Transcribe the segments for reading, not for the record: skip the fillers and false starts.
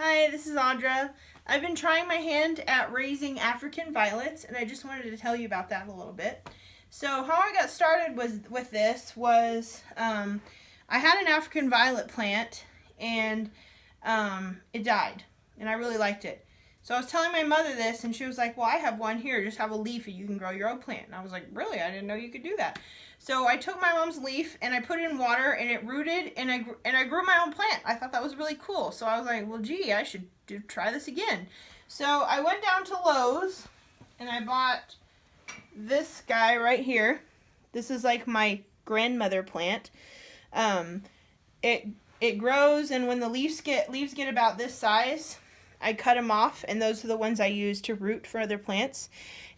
Hi, this is Audra. I've been trying my hand at raising African violets, and I just wanted to tell you about that a little bit. So how I got started with this was I had an African violet plant, and it died, and I really liked it. So I was telling my mother this, and she was like, well, I have one here. Just have a leaf and you can grow your own plant. And I was like, really? I didn't know you could do that. So I took my mom's leaf and I put it in water and it rooted and I grew my own plant. I thought that was really cool. So I was like, well, gee, I should try this again. So I went down to Lowe's and I bought this guy right here. This is like my grandmother plant. It grows, and when the leaves get about this size, I cut them off, and those are the ones I use to root for other plants.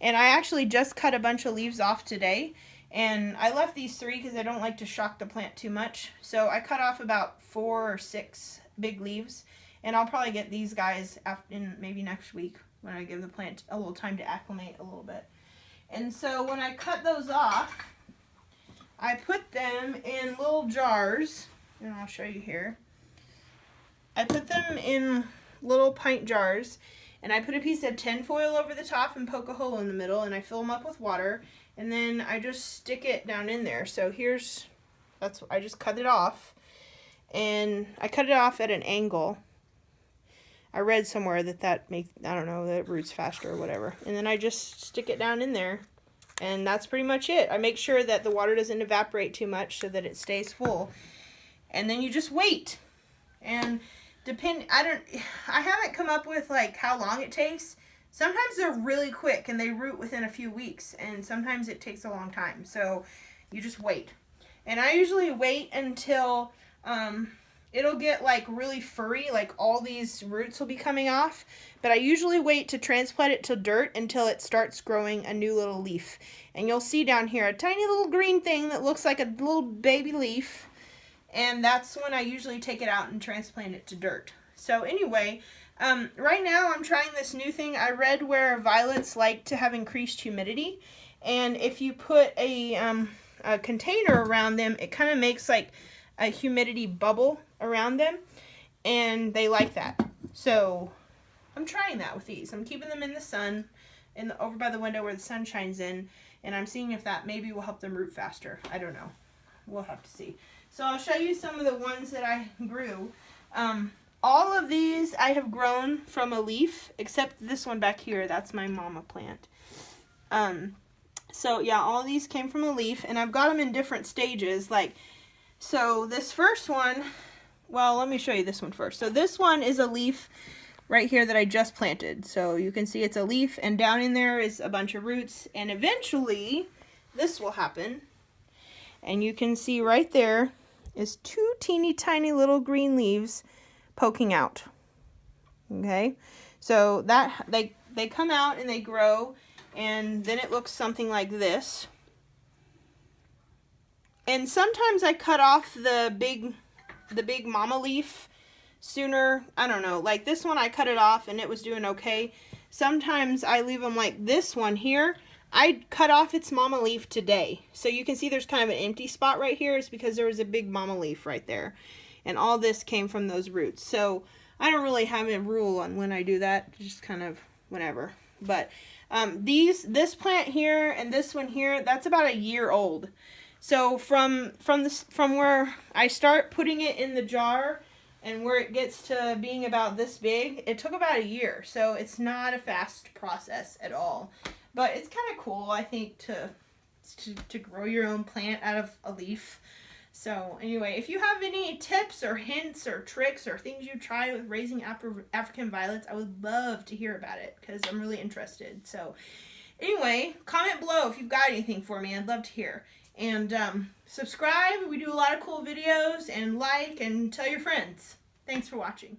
And I actually just cut a bunch of leaves off today, and I left these 3 because I don't like to shock the plant too much. So I cut off about 4 or 6 big leaves, and I'll probably get these guys in maybe next week when I give the plant a little time to acclimate a little bit. And so when I cut those off, I put them in little jars, and I'll show you here. I put them in little pint jars, and I put a piece of tin foil over the top and poke a hole in the middle, and I fill them up with water, and then I just stick it down in there. So I just cut it off, and I cut it off at an angle. I read somewhere that it roots faster or whatever. And then I just stick it down in there, and that's pretty much it. I make sure that the water doesn't evaporate too much so that it stays full. And then you just wait. And I haven't come up with like how long it takes. Sometimes they're really quick and they root within a few weeks, and sometimes it takes a long time. So you just wait. And I usually wait until it'll get like really furry, like all these roots will be coming off. But I usually wait to transplant it to dirt until it starts growing a new little leaf. And you'll see down here a tiny little green thing that looks like a little baby leaf. And that's when I usually take it out and transplant it to dirt. So anyway, right now I'm trying this new thing. I read where violets like to have increased humidity. And if you put a container around them, it kind of makes like a humidity bubble around them. And they like that. So I'm trying that with these. I'm keeping them in the sun, over by the window where the sun shines in. And I'm seeing if that maybe will help them root faster. I don't know. We'll have to see. So I'll show you some of the ones that I grew. All of these I have grown from a leaf, except this one back here. That's my mama plant. So yeah, all these came from a leaf, and I've got them in different stages. So this first one, well, let me show you this one first. So this one is a leaf right here that I just planted. So you can see it's a leaf, and down in there is a bunch of roots, and eventually this will happen. And you can see right there is 2 teeny tiny little green leaves poking out. Okay, so that they come out and they grow, and then it looks something like this. And sometimes I cut off the big mama leaf sooner. I don't know, like this one I cut it off and it was doing okay. Sometimes I leave them like this one here. I cut off its mama leaf today. So you can see there's kind of an empty spot right here. It's because there was a big mama leaf right there. And all this came from those roots. So I don't really have a rule on when I do that. Just kind of whenever. But this plant here and this one here, that's about a year old. So from where I start putting it in the jar and where it gets to being about this big, it took about a year. So it's not a fast process at all. But it's kind of cool, I think, to grow your own plant out of a leaf. So anyway, if you have any tips or hints or tricks or things you try with raising African violets, I would love to hear about it because I'm really interested. So anyway, comment below if you've got anything for me. I'd love to hear. And subscribe. We do a lot of cool videos, and like and tell your friends. Thanks for watching.